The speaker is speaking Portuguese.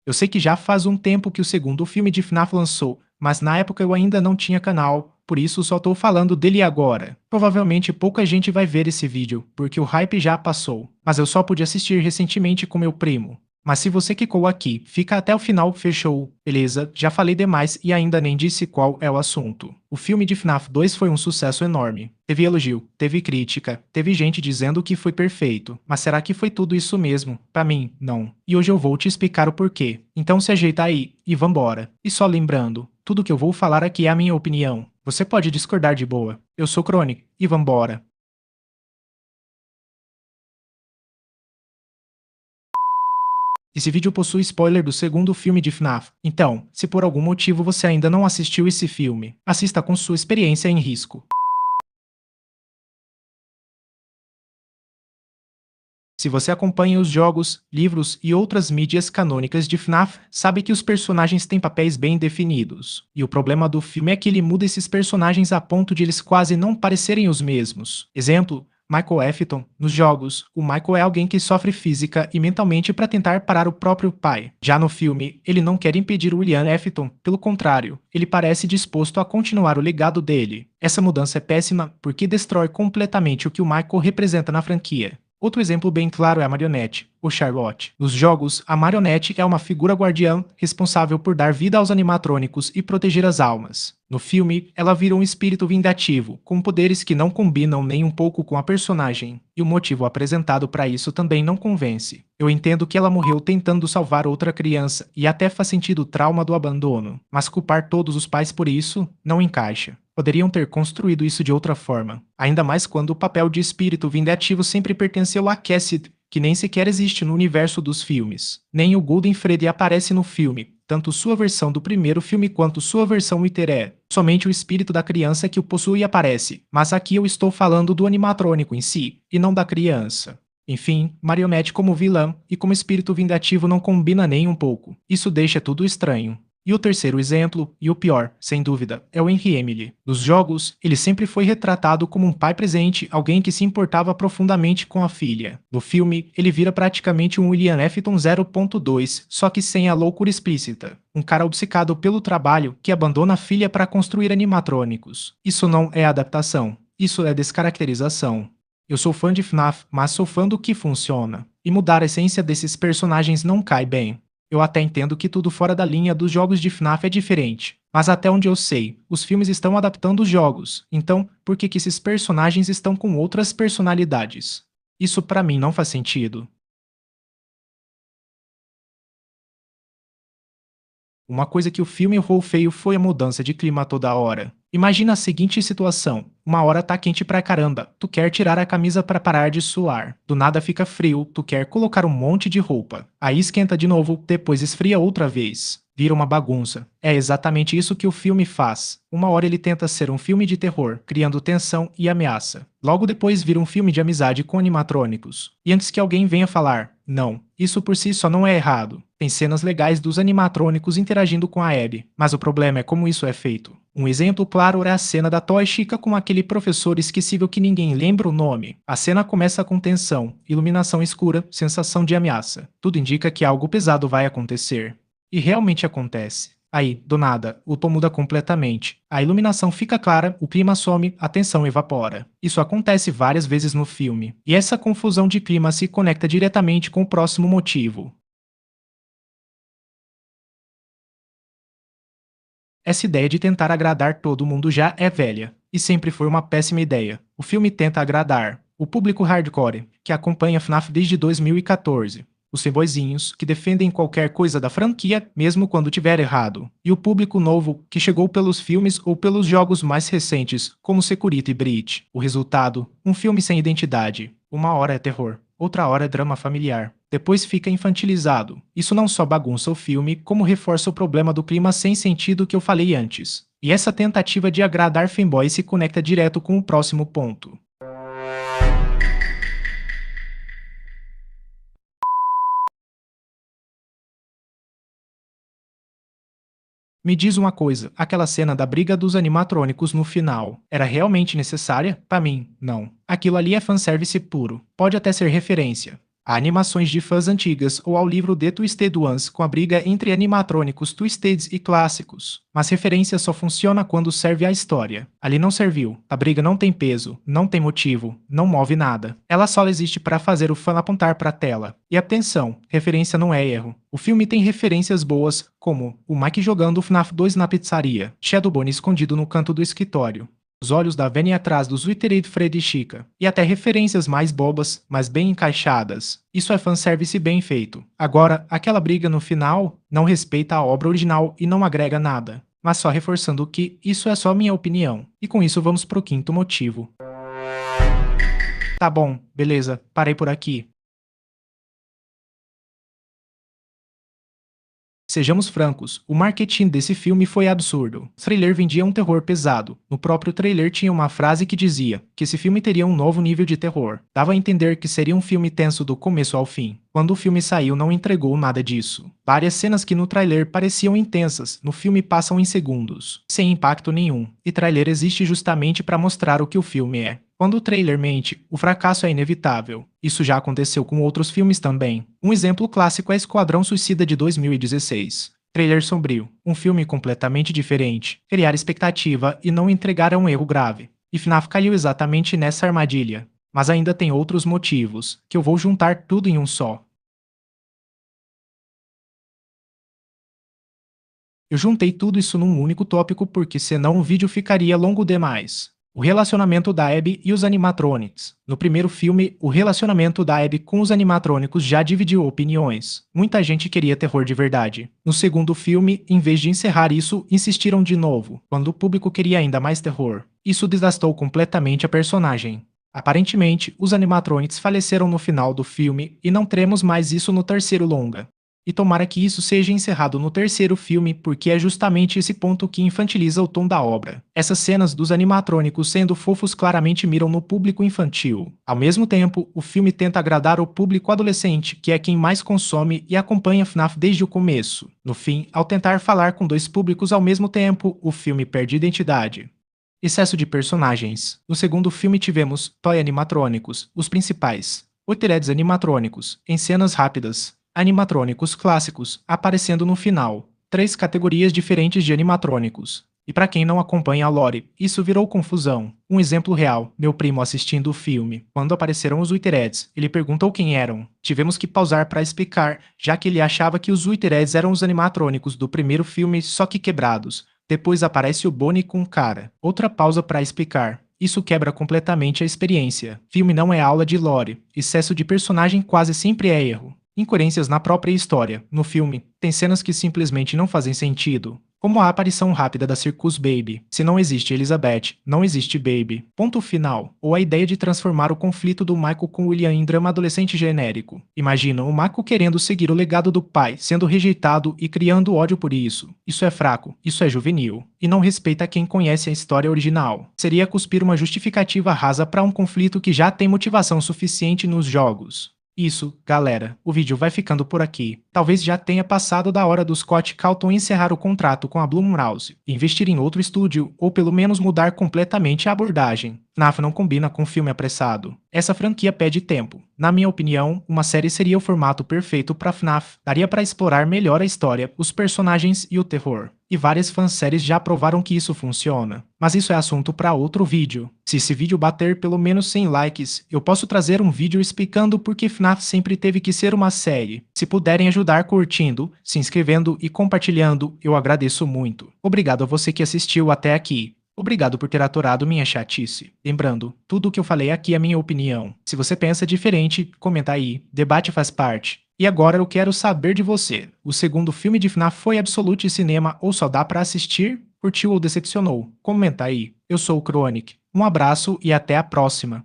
Eu sei que já faz um tempo que o segundo filme de FNAF lançou, mas na época eu ainda não tinha canal, por isso só tô falando dele agora. Provavelmente pouca gente vai ver esse vídeo, porque o hype já passou, mas eu só pude assistir recentemente com meu primo. Mas se você clicou aqui, fica até o final, fechou. Beleza, já falei demais e ainda nem disse qual é o assunto. O filme de FNAF 2 foi um sucesso enorme. Teve elogio, teve crítica, teve gente dizendo que foi perfeito. Mas será que foi tudo isso mesmo? Pra mim, não. E hoje eu vou te explicar o porquê. Então se ajeita aí e vambora. E só lembrando, tudo que eu vou falar aqui é a minha opinião. Você pode discordar de boa. Eu sou Crônico e vambora. Esse vídeo possui spoiler do segundo filme de FNAF. Então, se por algum motivo você ainda não assistiu esse filme, assista com sua experiência em risco. Se você acompanha os jogos, livros e outras mídias canônicas de FNAF, sabe que os personagens têm papéis bem definidos. E o problema do filme é que ele muda esses personagens a ponto de eles quase não parecerem os mesmos. Exemplo, Michael Afton. Nos jogos, o Michael é alguém que sofre física e mentalmente para tentar parar o próprio pai. Já no filme, ele não quer impedir o William Afton, pelo contrário, ele parece disposto a continuar o legado dele. Essa mudança é péssima porque destrói completamente o que o Michael representa na franquia. Outro exemplo bem claro é a Marionette, ou Charlotte. Nos jogos, a Marionette é uma figura guardiã responsável por dar vida aos animatrônicos e proteger as almas. No filme, ela vira um espírito vingativo, com poderes que não combinam nem um pouco com a personagem, e o motivo apresentado para isso também não convence. Eu entendo que ela morreu tentando salvar outra criança, e até faz sentido o trauma do abandono, mas culpar todos os pais por isso não encaixa. Poderiam ter construído isso de outra forma, ainda mais quando o papel de espírito vingativo sempre pertenceu a Cassidy, que nem sequer existe no universo dos filmes. Nem o Golden Freddy aparece no filme, tanto sua versão do primeiro filme quanto sua versão Iteré. Somente o espírito da criança que o possui aparece, mas aqui eu estou falando do animatrônico em si, e não da criança. Enfim, Marionette como vilã e como espírito vingativo não combina nem um pouco. Isso deixa tudo estranho. E o terceiro exemplo, e o pior, sem dúvida, é o Henry Emily. Nos jogos, ele sempre foi retratado como um pai presente, alguém que se importava profundamente com a filha. No filme, ele vira praticamente um William Afton 0.2, só que sem a loucura explícita. Um cara obcecado pelo trabalho que abandona a filha para construir animatrônicos. Isso não é adaptação, isso é descaracterização. Eu sou fã de FNAF, mas sou fã do que funciona. E mudar a essência desses personagens não cai bem. Eu até entendo que tudo fora da linha dos jogos de FNAF é diferente, mas até onde eu sei, os filmes estão adaptando os jogos, então por que esses personagens estão com outras personalidades? Isso pra mim não faz sentido. Uma coisa que o filme errou feio foi a mudança de clima toda hora. Imagina a seguinte situação: uma hora tá quente pra caramba, tu quer tirar a camisa pra parar de suar. Do nada fica frio, tu quer colocar um monte de roupa. Aí esquenta de novo, depois esfria outra vez. Vira uma bagunça. É exatamente isso que o filme faz. Uma hora ele tenta ser um filme de terror, criando tensão e ameaça. Logo depois vira um filme de amizade com animatrônicos. E antes que alguém venha falar, não, isso por si só não é errado. Tem cenas legais dos animatrônicos interagindo com a Abby, mas o problema é como isso é feito. Um exemplo claro é a cena da Toy Chica com aquele professor esquecível que ninguém lembra o nome. A cena começa com tensão, iluminação escura, sensação de ameaça. Tudo indica que algo pesado vai acontecer. E realmente acontece. Aí, do nada, o tom muda completamente. A iluminação fica clara, o clima some, a tensão evapora. Isso acontece várias vezes no filme. E essa confusão de clima se conecta diretamente com o próximo motivo. Essa ideia de tentar agradar todo mundo já é velha, e sempre foi uma péssima ideia. O filme tenta agradar o público hardcore, que acompanha FNAF desde 2014, os fanboyzinhos, que defendem qualquer coisa da franquia, mesmo quando tiver errado, e o público novo, que chegou pelos filmes ou pelos jogos mais recentes, como Security Breach. O resultado? Um filme sem identidade. Uma hora é terror, outra hora é drama familiar. Depois fica infantilizado. Isso não só bagunça o filme, como reforça o problema do clima sem sentido que eu falei antes. E essa tentativa de agradar fanboy se conecta direto com o próximo ponto. Me diz uma coisa, aquela cena da briga dos animatrônicos no final, era realmente necessária? Pra mim, não. Aquilo ali é fanservice puro. Pode até ser referência, a animações de fãs antigas ou ao livro The Twisted Ones com a briga entre animatrônicos Twisteds e clássicos. Mas referência só funciona quando serve à história. Ali não serviu. A briga não tem peso, não tem motivo, não move nada. Ela só existe para fazer o fã apontar para a tela. E atenção, referência não é erro. O filme tem referências boas, como o Mike jogando FNAF 2 na pizzaria, Shadow Bonnie escondido no canto do escritório, os olhos da Venny atrás do Zwittered Fred e Chica, e até referências mais bobas, mas bem encaixadas. Isso é fanservice bem feito. Agora, aquela briga no final não respeita a obra original e não agrega nada. Mas só reforçando que isso é só minha opinião. E com isso vamos pro quinto motivo. Tá bom, beleza, parei por aqui. Sejamos francos, o marketing desse filme foi absurdo. O trailer vendia um terror pesado. No próprio trailer tinha uma frase que dizia que esse filme teria um novo nível de terror. Dava a entender que seria um filme tenso do começo ao fim. Quando o filme saiu, não entregou nada disso. Várias cenas que no trailer pareciam intensas, no filme passam em segundos, sem impacto nenhum. E trailer existe justamente para mostrar o que o filme é. Quando o trailer mente, o fracasso é inevitável. Isso já aconteceu com outros filmes também. Um exemplo clássico é Esquadrão Suicida de 2016. Trailer sombrio, um filme completamente diferente, criar expectativa e não entregar é um erro grave. E FNAF caiu exatamente nessa armadilha. Mas ainda tem outros motivos, que eu vou juntar tudo em um só. Eu juntei tudo isso num único tópico porque senão o vídeo ficaria longo demais. O relacionamento da Abby e os animatronics. No primeiro filme, o relacionamento da Abby com os animatrônicos já dividiu opiniões. Muita gente queria terror de verdade. No segundo filme, em vez de encerrar isso, insistiram de novo, quando o público queria ainda mais terror. Isso desgastou completamente a personagem. Aparentemente, os animatronics faleceram no final do filme e não teremos mais isso no terceiro longa. E tomara que isso seja encerrado no terceiro filme, porque é justamente esse ponto que infantiliza o tom da obra. Essas cenas dos animatrônicos sendo fofos claramente miram no público infantil. Ao mesmo tempo, o filme tenta agradar o público adolescente, que é quem mais consome e acompanha FNAF desde o começo. No fim, ao tentar falar com dois públicos ao mesmo tempo, o filme perde identidade. Excesso de personagens. No segundo filme tivemos Toy Animatrônicos, os principais. Oiteredes animatrônicos, em cenas rápidas. Animatrônicos clássicos, aparecendo no final. 3 categorias diferentes de animatrônicos. E para quem não acompanha a lore, isso virou confusão. Um exemplo real, meu primo assistindo o filme. Quando apareceram os Wittereds, ele perguntou quem eram. Tivemos que pausar para explicar, já que ele achava que os Wittereds eram os animatrônicos do primeiro filme, só que quebrados. Depois aparece o Bonnie com cara. Outra pausa para explicar. Isso quebra completamente a experiência. Filme não é aula de lore. Excesso de personagem quase sempre é erro. Incoerências na própria história. No filme, tem cenas que simplesmente não fazem sentido. Como a aparição rápida da Circus Baby. Se não existe Elizabeth, não existe Baby. Ponto final. Ou a ideia de transformar o conflito do Michael com William em drama adolescente genérico. Imagina o Michael querendo seguir o legado do pai, sendo rejeitado e criando ódio por isso. Isso é fraco, isso é juvenil. E não respeita quem conhece a história original. Seria cuspir uma justificativa rasa para um conflito que já tem motivação suficiente nos jogos. Isso, galera, o vídeo vai ficando por aqui. Talvez já tenha passado da hora do Scott Calton encerrar o contrato com a Blumhouse, investir em outro estúdio ou pelo menos mudar completamente a abordagem. FNAF não combina com filme apressado. Essa franquia pede tempo. Na minha opinião, uma série seria o formato perfeito para FNAF. Daria para explorar melhor a história, os personagens e o terror. E várias fanséries já provaram que isso funciona. Mas isso é assunto para outro vídeo. Se esse vídeo bater pelo menos 100 likes, eu posso trazer um vídeo explicando por que FNAF sempre teve que ser uma série. Se puderem ajudar curtindo, se inscrevendo e compartilhando, eu agradeço muito. Obrigado a você que assistiu até aqui. Obrigado por ter aturado minha chatice. Lembrando, tudo o que eu falei aqui é minha opinião. Se você pensa diferente, comenta aí. Debate faz parte. E agora eu quero saber de você. O segundo filme de FNAF foi Absolute Cinema ou só dá pra assistir? Curtiu ou decepcionou? Comenta aí. Eu sou o Chronic. Um abraço e até a próxima.